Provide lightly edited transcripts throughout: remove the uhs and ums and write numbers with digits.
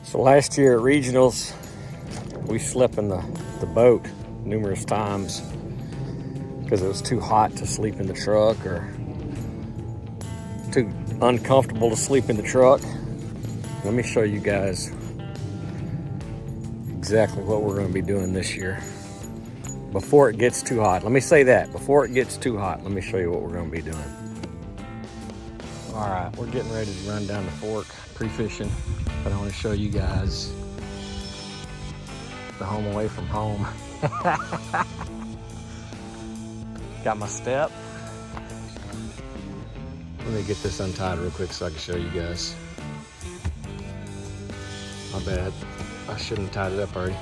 So last year at regionals, we slept in the boat numerous times because it was too hot to sleep in the truck or too uncomfortable to sleep in the truck. Let me show you guys exactly what we're going to be doing this year before it gets too hot. Let me say that, before it gets too hot, let me show you what we're going to be doing. All right, we're getting ready to run down the fork, pre-fishing, but I want to show you guys the home away from home. Got my step. Let me get this untied real quick so I can show you guys. My bad, I shouldn't have tied it up already.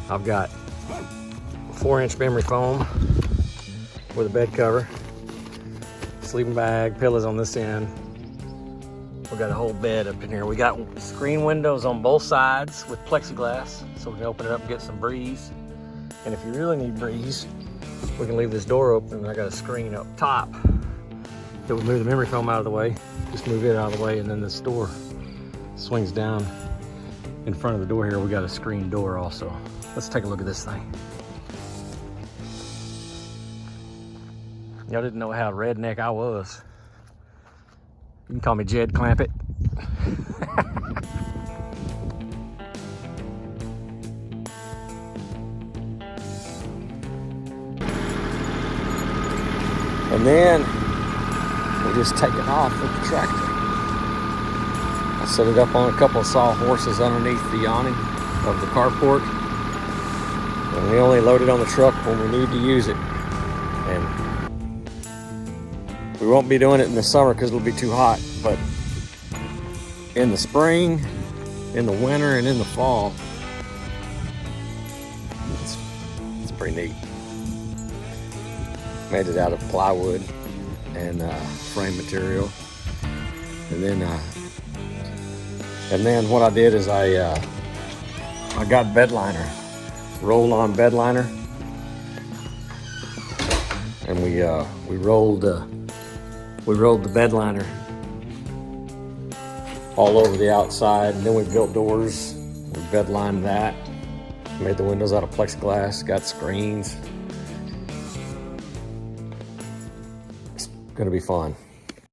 I've got 4-inch memory foam with a bed cover, sleeping bag, pillows on this end. We got a whole bed up in here. We got screen windows on both sides with plexiglass, so we can open it up and get some breeze. And if you really need breeze, we can leave this door open, and I got a screen up top that would move the memory foam out of the way. Just move it out of the way, and then this door swings down in front of the door here. We got a screen door also. Let's take a look at this thing. Y'all didn't know how redneck I was. You can call me Jed Clampett. And then we just take it off with the tractor. I set it up on a couple of sawhorses underneath the awning of the carport. And we only load it on the truck when we need to use it. And we won't be doing it in the summer because it'll be too hot, but in the spring, in the winter, and in the fall, it's pretty neat. Made it out of plywood and frame material. And then what I did is I got bed liner, roll-on bed liner, and we rolled the bed liner all over the outside, and then we built doors. We bed lined that, made the windows out of plexiglass, got screens. It's gonna be fun.